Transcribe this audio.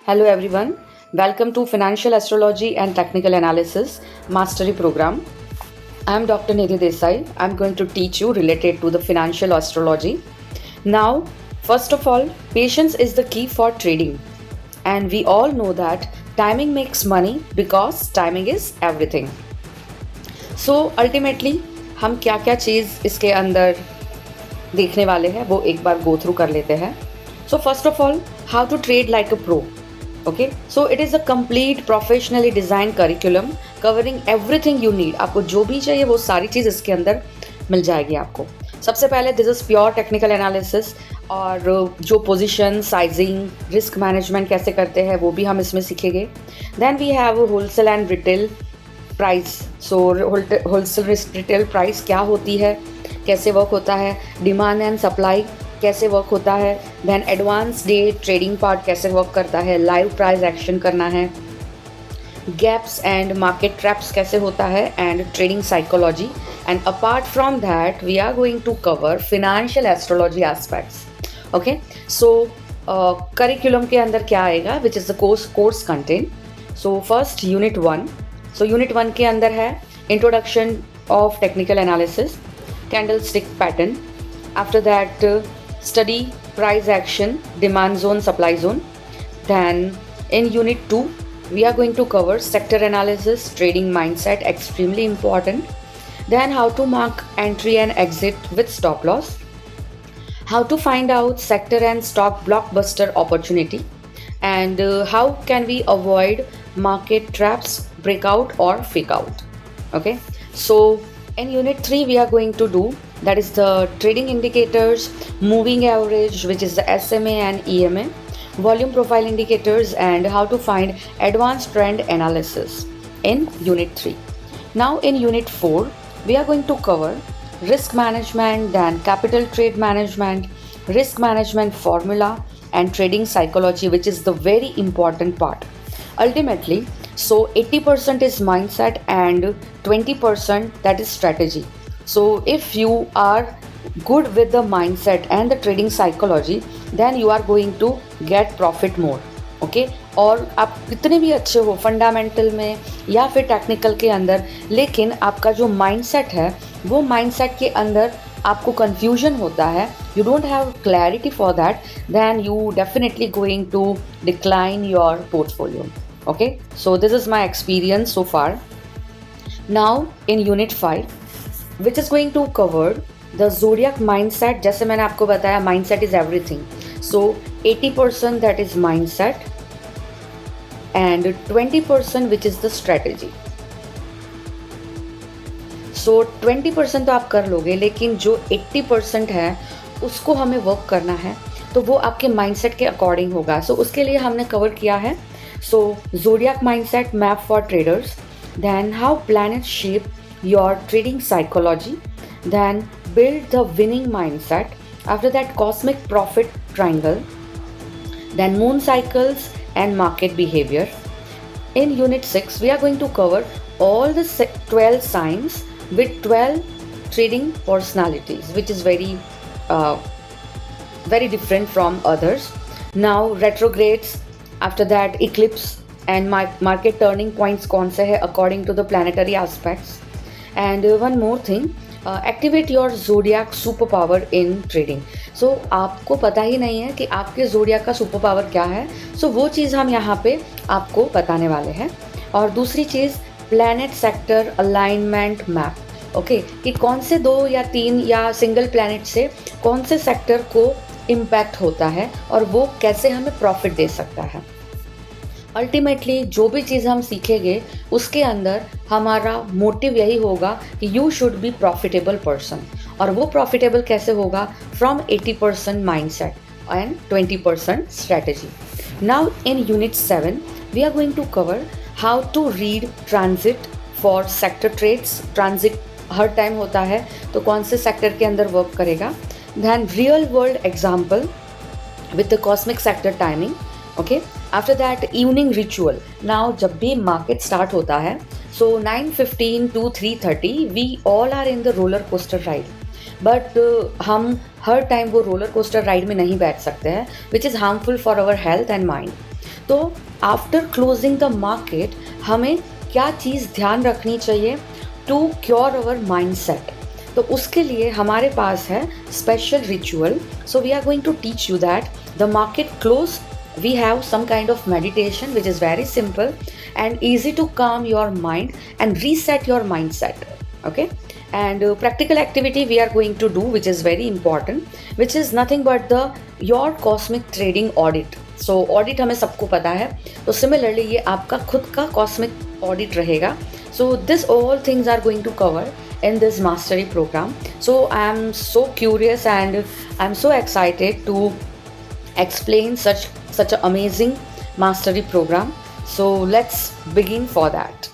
Hello everyone. Welcome to Financial Astrology and Technical Analysis Mastery Program. I am Dr. Nidhi Desai. I'm going to teach you related to the financial astrology. Now, first of all, patience is the key for trading. And we all know that timing makes money because timing is everything. So ultimately हम क्या क्या चीज़ इसके अंदर देखने वाले हैं वो एक बार गो थ्रू कर लेते हैं. So first of all, how to trade like a pro. Okay, so it is a complete professionally designed curriculum covering everything you need. आपको जो भी चाहिए वो सारी चीज़ इसके अंदर मिल जाएगी आपको. सबसे पहले this is pure technical analysis और जो पोजीशन साइजिंग रिस्क मैनेजमेंट कैसे करते हैं वो भी हम इसमें सीखेंगे. Then we have wholesale and retail price. So wholesale retail price क्या होती है, कैसे वर्क होता है, डिमांड एंड सप्लाई कैसे वर्क होता है, then advance day trading part कैसे वर्क करता है, लाइव प्राइस एक्शन करना है, गैप्स एंड मार्केट ट्रैप्स कैसे होता है, and trading psychology. And apart from that we are going to cover financial astrology aspects. Okay, so curriculum के अंदर क्या आएगा which is the course content. So first unit 1. So unit 1 के अंदर है introduction of technical analysis, candlestick pattern. After that study price action, demand zone, supply zone. Then in unit 2 we are going to cover sector analysis, trading mindset, extremely important. Then how to mark entry and exit with stop loss, how to find out sector and stock blockbuster opportunity, and how can we avoid market traps, breakout or fake out. Okay, so in unit 3 we are going to do, that is the trading indicators, moving average which is the SMA and EMA, volume profile indicators, and how to find advanced trend analysis in unit 3. Now in unit 4 we are going to cover risk management, then capital trade management, risk management formula, and trading psychology, which is the very important part. Ultimately, so 80% is mindset and 20% that is strategy. So if you are good with the mindset and the trading psychology, then you are going to get profit more. Okay, और आप कितने भी अच्छे हो fundamental में या फिर technical के अंदर, लेकिन आपका जो माइंडसेट है वो माइंडसेट के अंदर आपको कंफ्यूजन होता है, you don't have clarity for that, then you definitely going to decline your portfolio. Okay, so this is my experience so far. Now in unit 5 which is going to cover the zodiac mindset. जैसे मैंने आपको बताया mindset is everything. So 80% that is mindset and 20% which is the strategy. So 20% तो आप कर लोगे, लेकिन जो 80% है उसको हमें वर्क करना है, तो वो आपके माइंडसेट के अकॉर्डिंग होगा. सो उसके लिए हमने कवर किया है सो zodiac mindset map for traders, then how planets shape your trading psychology, then build the winning mindset, after that cosmic profit triangle, then moon cycles and market behavior. In unit 6 we are going to cover all the 12 signs with 12 trading personalities, which is very different from others. Now retrogrades, after that eclipse, and market turning points कौन से है according to the planetary aspects. And one more thing, activate your zodiac superpower in trading. So आपको पता ही नहीं है कि आपके zodiac का सुपर पावर क्या है, so वो चीज़ हम यहाँ पे आपको बताने वाले हैं. और दूसरी चीज़ planet sector alignment map. Okay, कि कौन से 2 या 3 या सिंगल प्लैनेट से कौन से सेक्टर को इम्पैक्ट होता है और वो कैसे हमें प्रॉफिट दे सकता है. अल्टीमेटली जो भी चीज़ हम सीखेंगे उसके अंदर हमारा मोटिव यही होगा कि you should be profitable person. और वो प्रॉफिटेबल कैसे होगा, from 80% mindset and 20% strategy. Now in unit 7 we are going to cover how to read transit for sector trades. Transit हर टाइम होता है, तो कौन से सेक्टर के अंदर वर्क करेगा. Then real world example with the cosmic sector timing. Okay, after that evening ritual. Now जब भी मार्केट स्टार्ट होता है, so 9:15 to 3:30 we all are in the roller coaster ride. But हम हर टाइम वो रोलर कोस्टर राइड में नहीं बैठ सकते हैं, which is harmful for our health and mind. तो आफ्टर क्लोजिंग द मार्केट हमें क्या चीज़ ध्यान रखनी चाहिए टू क्योर अवर माइंडसेट, तो उसके लिए हमारे पास है special ritual. So we are going to teach you that the market close we have some kind of meditation which is very simple and easy to calm your mind and reset your mindset. Okay, and practical activity we are going to do which is very important, which is nothing but the your cosmic trading audit. So audit हमें सबको पता है, तो similarly ये आपका खुद का cosmic audit रहेगा. So this all things are going to cover in this mastery program. So I am so curious and I am so excited to explain such an amazing mastery program. So let's begin for that.